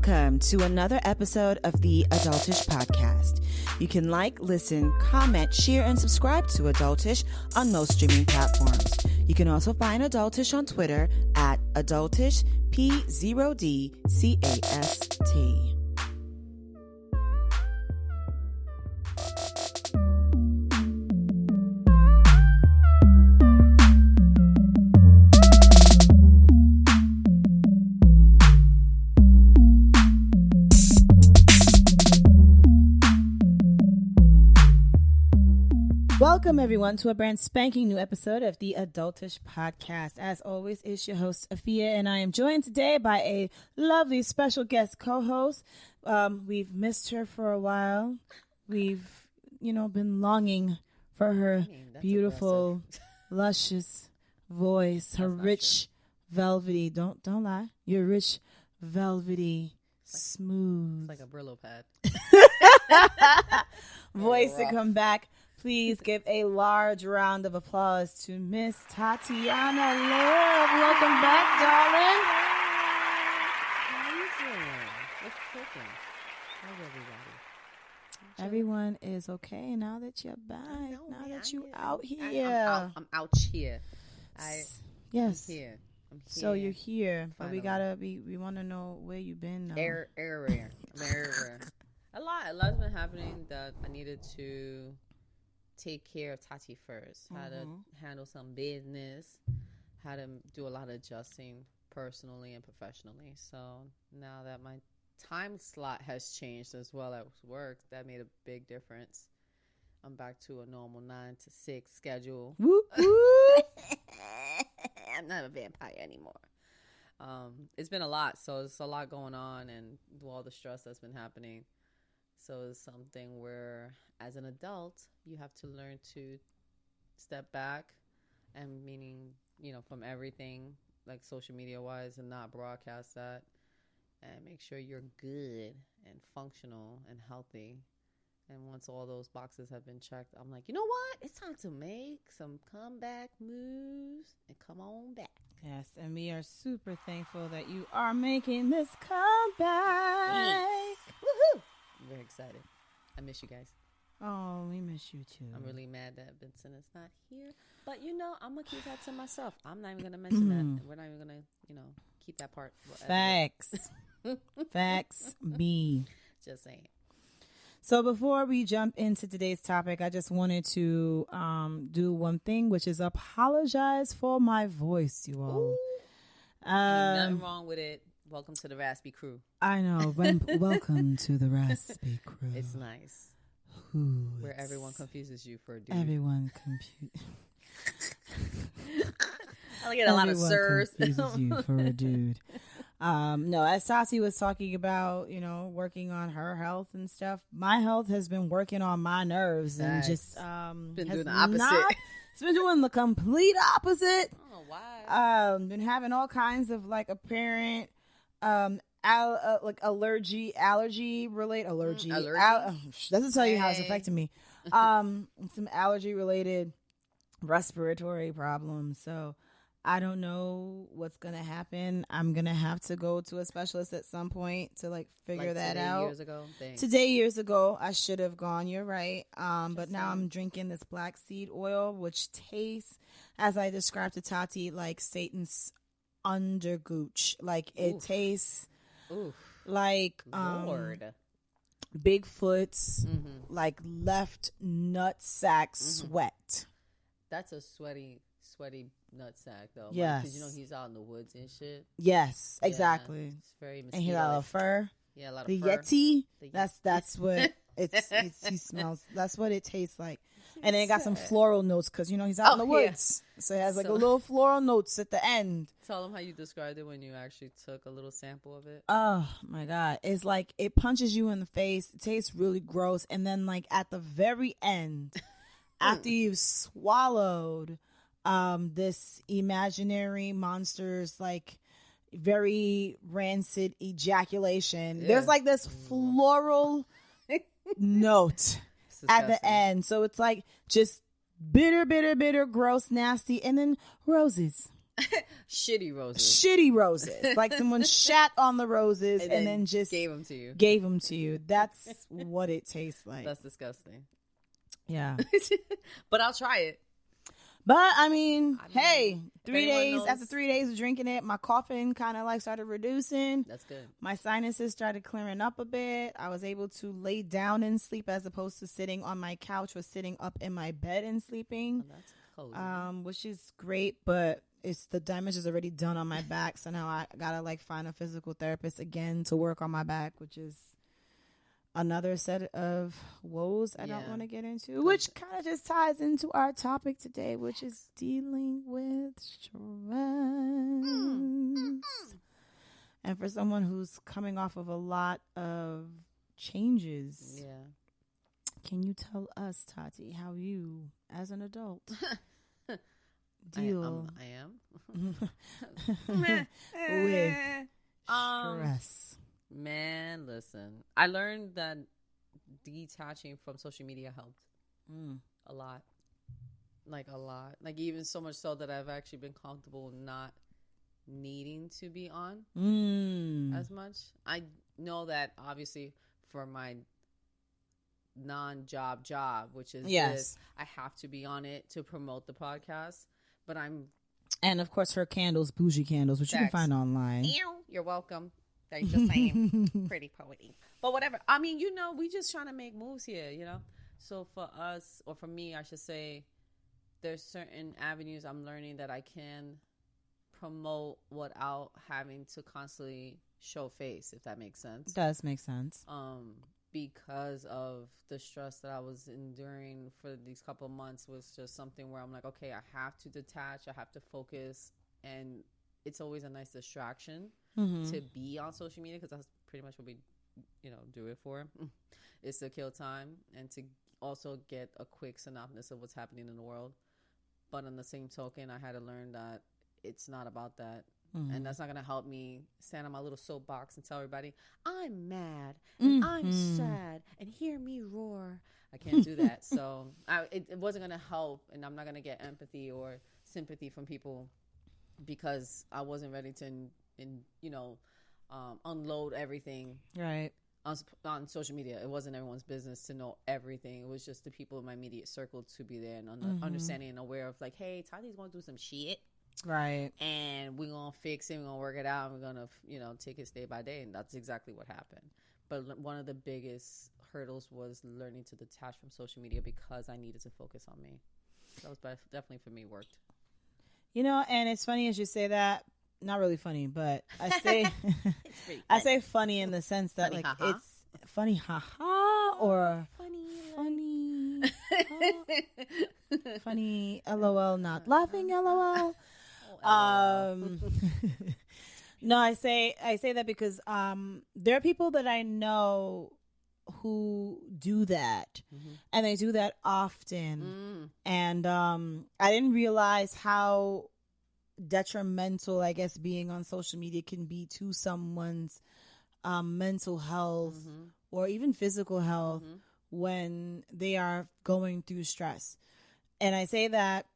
Welcome to another episode of the Adultish Podcast. You can like, listen, comment, share, and subscribe to Adultish on most streaming platforms. You can also find Adultish on Twitter at AdultishP0DCAST. Welcome, everyone, to a brand spanking new episode of the Adultish Podcast. As always, it's your host, Afiya, and I am joined today by a lovely special guest co-host. We've missed her for a while. We've, been longing for her beautiful, luscious voice, her rich, velvety, don't lie, your rich, velvety, smooth. It's like a Brillo pad. Voice to come back. Please give a large round of applause to Miss Tatiana Luv. Welcome back, darling. How you doing? What's cooking? How's everybody? Everyone is okay now that you're back. Now that you're out here. I'm out here. Yes. I'm here. So you're here, Finally. but we want to know where you've been now. Everywhere. A lot's been happening that I needed to take care of Tati first. How to handle some business, how to do a lot of adjusting personally and professionally. So now that my time slot has changed as well at work, that made a big difference. I'm back to a normal 9 to 6 schedule. Whoop, whoop. I'm not a vampire anymore. It's been a lot, so it's a lot going on, and all the stress that's been happening. So it's something where, as an adult, you have to learn to step back, and meaning, from everything, like social media wise, and not broadcast that, and make sure you're good and functional and healthy. And once all those boxes have been checked, I'm like, you know what? It's time to make some comeback moves and come on back. Yes, and we are super thankful that you are making this comeback. Thanks. Woohoo! I'm very excited. I miss you guys. Oh, we miss you too. I'm really mad that Vincent is not here. But, I'm going to keep that to myself. I'm not even going to mention that. We're not even going to, keep that part. Facts. Facts B. Just saying. So before we jump into today's topic, I just wanted to do one thing, which is apologize for my voice, you all. Nothing wrong with it. Welcome to the Raspy Crew. I know. Welcome to the Raspy Crew. It's nice. Where everyone confuses you for a dude. Everyone I get a lot of sirs. Confuses you for a dude. No, as Tati was talking about, working on her health and stuff, my health has been working on my nerves and just been doing the opposite. It's been doing the complete opposite. Oh, why? Been having all kinds of apparent allergy doesn't tell you how it's affecting me. Some allergy related respiratory problems. So I don't know what's going to happen. I'm going to have to go to a specialist at some point to figure that out. Years ago, I should have gone. You're right. But now I'm drinking this black seed oil, which tastes, as I described to Tati, like Satan's undergooch. It tastes like Lord. Bigfoot's left nutsack sweat. That's a sweaty nutsack though. Yes. Because he's out in the woods and shit. Yes, exactly. It's very mosquito. And he got a lot of fur. Yeah, a lot of the fur. Yeti. That's what he smells. That's what it tastes like. And then it got some floral notes because he's out in the woods. Yeah. So it has a little floral notes at the end. Tell them how you described it when you actually took a little sample of it. Oh my God. It's like it punches you in the face. It tastes really gross. And then at the very end, after you've swallowed this imaginary monster's very rancid ejaculation, there's this floral note at the end. So it's just bitter, gross, nasty, and then roses. Shitty roses. Shitty roses. Like someone shat on the roses and then just gave them to you. Gave them to you. That's what it tastes like. That's disgusting. Yeah. But I'll try it. But I mean, hey, 3 days knows. after 3 days of drinking it, my coughing kind of like started reducing. That's good. My sinuses started clearing up a bit. I was able to lay down and sleep as opposed to sitting on my couch or sitting up in my bed and sleeping. Oh, that's cozy. Which is great, but it's the damage is already done on my back. So now I gotta like find a physical therapist again to work on my back, which is another set of woes I don't want to get into, which kind of just ties into our topic today, which is dealing with stress. And for someone who's coming off of a lot of changes, can you tell us, Tati, how you, as an adult, deal with stress? Man, listen. I learned that detaching from social media helped a lot. Like a lot. Like even so much so that I've actually been comfortable not needing to be on as much. I know that obviously for my non-job job, which is this, I have to be on it to promote the podcast. But and of course her candles, bougie candles, which you can find online. You're welcome. They're just saying pretty poety. But whatever. I mean, we just trying to make moves here, So for us, or for me, I should say, there's certain avenues I'm learning that I can promote without having to constantly show face, if that makes sense. It does make sense. Because of the stress that I was enduring for these couple of months was just something where I'm like, okay, I have to detach, I have to focus, and it's always a nice distraction to be on social media, because that's pretty much what we, do it for. Is to kill time and to also get a quick synopsis of what's happening in the world. But on the same token, I had to learn that it's not about that. And that's not going to help me stand on my little soapbox and tell everybody, I'm mad and I'm sad and hear me roar. I can't do that. So it wasn't going to help, and I'm not going to get empathy or sympathy from people because I wasn't ready to, unload everything on social media. It wasn't everyone's business to know everything. It was just the people in my immediate circle to be there and understanding and aware of like, hey, Tati's going through some shit. Right. And we're going to fix it. We're going to work it out. And we're going to, take it day by day. And that's exactly what happened. But one of the biggest hurdles was learning to detach from social media because I needed to focus on me. That was definitely for me worked. And it's funny as you say that. Not really funny, but I say I say funny in the sense that funny, like ha-ha? It's funny haha or funny funny LOL, not laughing LOL. No, I say that because there are people that I know who do that, and they do that often, and I didn't realize how detrimental, I guess, being on social media can be to someone's mental health or even physical health when they are going through stress. And I say that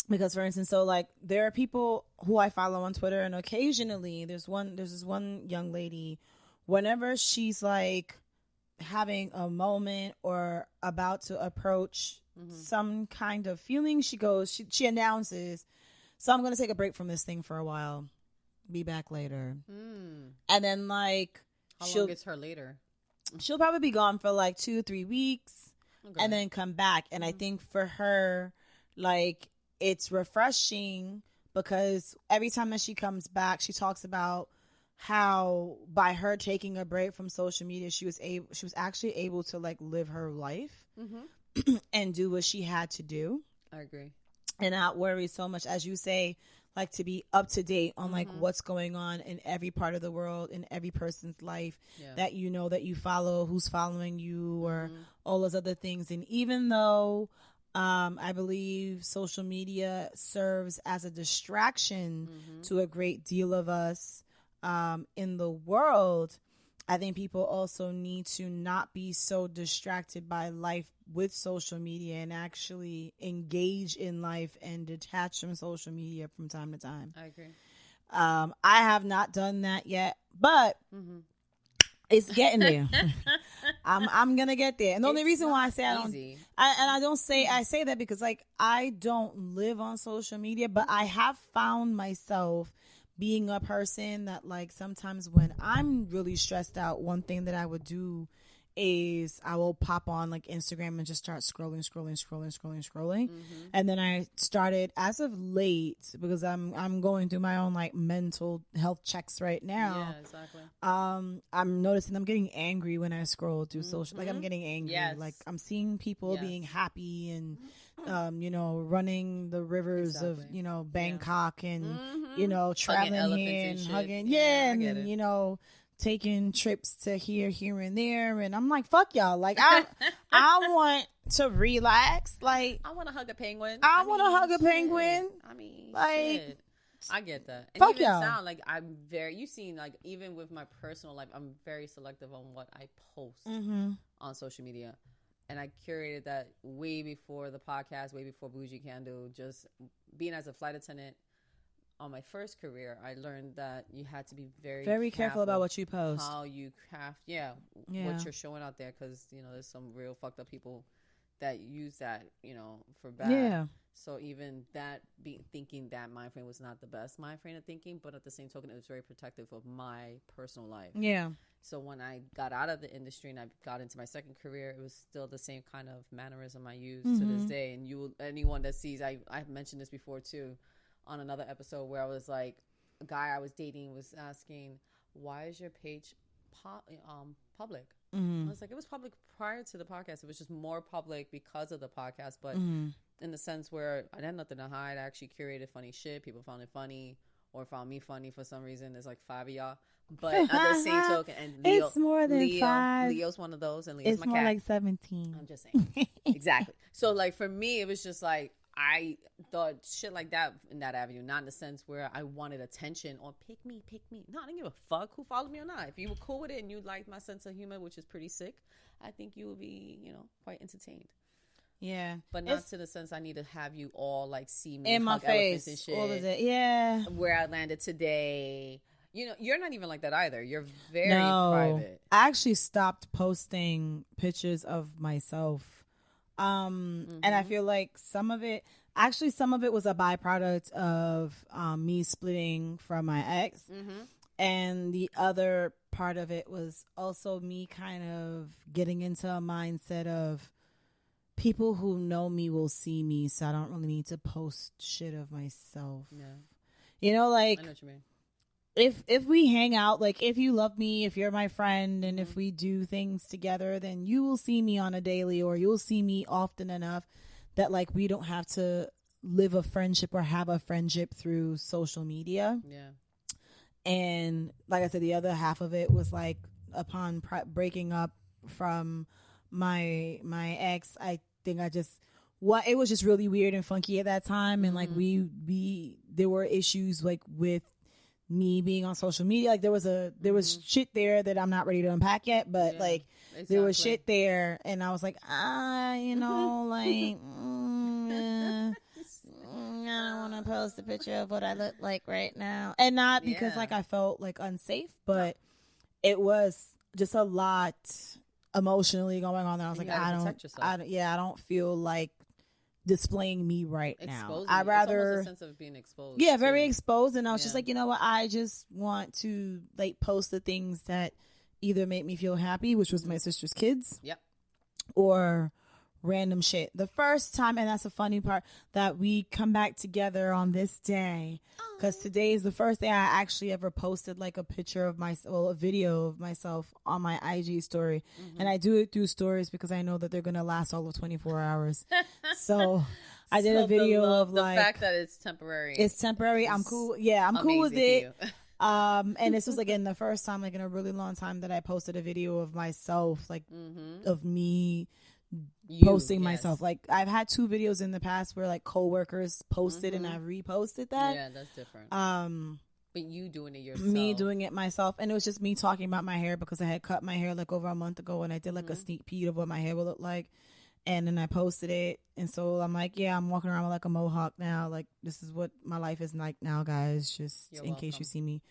because, for instance, so like there are people who I follow on Twitter, and occasionally there's this one young lady, whenever she's like having a moment or about to approach some kind of feeling, she announces, so I'm going to take a break from this thing for a while. Be back later. And then like, how long is her later? She'll probably be gone for like 2-3 weeks and then come back. And I think for her, like, it's refreshing because every time that she comes back, she talks about how by her taking a break from social media, she was actually able to like live her life and do what she had to do. I agree. And not worry so much, as you say, like to be up to date on like what's going on in every part of the world, in every person's life that that you follow, who's following you, or all those other things. And even though I believe social media serves as a distraction to a great deal of us in the world, I think people also need to not be so distracted by life with social media and actually engage in life and detach from social media from time to time. I agree. I have not done that yet, but it's getting there. I'm gonna get there. And the only reason why I say I say that because like I don't live on social media, but I have found myself being a person that like sometimes when I'm really stressed out, one thing that I would do is I will pop on like Instagram and just start scrolling. And then I started as of late because I'm going through my own like mental health checks right now. Yeah, exactly. I'm noticing I'm getting angry when I scroll through social. Like I'm getting angry. Yes. Like I'm seeing people being happy and running the rivers of Bangkok and traveling here and hugging and taking trips to here and there, and I'm like, fuck y'all. Like I want to relax. Like I want to hug a penguin. I want to hug a penguin. I mean, like shit. I get that. And fuck even y'all. sound like I'm very. You seen like even with my personal life, I'm very selective on what I post on social media, and I curated that way before the podcast, way before Bougie Candle. Just being as a flight attendant. On my first career, I learned that you had to be very careful about what you post, how you craft, what you're showing out there, because there's some real fucked up people that use that, for bad. Yeah. So even that, thinking that mind frame was not the best mind frame of thinking, but at the same token, it was very protective of my personal life. Yeah. So when I got out of the industry and I got into my second career, it was still the same kind of mannerism I use to this day. And anyone that sees, I've mentioned this before too. On another episode where I was like, a guy I was dating was asking, why is your page public? I was like, it was public prior to the podcast. It was just more public because of the podcast. But in the sense where I had nothing to hide, I actually curated funny shit. People found it funny or found me funny for some reason. There's like 5 of y'all. But at the same token, and Leo, it's more than 5. Leo's one of those, and Leo's it's my more cat. Like 17. I'm just saying. Exactly. So like for me, it was just like, I thought shit like that in that avenue, not in the sense where I wanted attention or pick me. No, I didn't give a fuck who followed me or not. If you were cool with it and you liked my sense of humor, which is pretty sick, I think you would be, quite entertained. Yeah. But not to the sense I need to have you all like see me in my face and shit. All of it. Yeah. Where I landed today. You're not even like that either. You're very private. I actually stopped posting pictures of myself. And I feel like some of it was a byproduct of me splitting from my ex. And the other part of it was also me kind of getting into a mindset of people who know me will see me, so I don't really need to post shit of myself. Yeah. Like, I know what you mean. If we hang out, like if you love me, if you're my friend, and if we do things together, then you will see me on a daily, or you'll see me often enough that like we don't have to live a friendship or have a friendship through social media. Yeah. And like I said, the other half of it was like upon breaking up from my ex, I think it was just really weird and funky at that time. And like there were issues like with me being on social media. Like there was shit there that I'm not ready to unpack yet, but like there was shit there, and I was like, like I don't want to post a picture of what I look like right now, and not because like I felt like unsafe, but it was just a lot emotionally going on there. I was like, I don't feel like displaying me right now. I'd rather, it's almost a sense of being exposed. Yeah, very exposed. And I was just like, you know what? I just want to like post the things that either make me feel happy, which was my sister's kids. Yep. Or random shit. The first time, and that's the funny part, that we come back together on this day, because today is the first day I actually ever posted like a picture of a video of myself on my IG story. And I do it through stories because I know that they're gonna last all of 24 hours. So I did a video of like the fact that it's temporary. It's temporary. I'm cool. Yeah, I'm cool with it. And this was again the first time like in a really long time that I posted a video of myself, like of me posting myself. Like I've had 2 videos in the past where like coworkers posted and I reposted that. Yeah, that's different. But you doing it yourself. Me doing it myself. And it was just me talking about my hair because I had cut my hair like over a month ago and I did like a sneak peek of what my hair would look like. And then I posted it. And so I'm like, yeah, I'm walking around with like a mohawk now. Like, this is what my life is like now, guys, just You're in welcome. case you see me.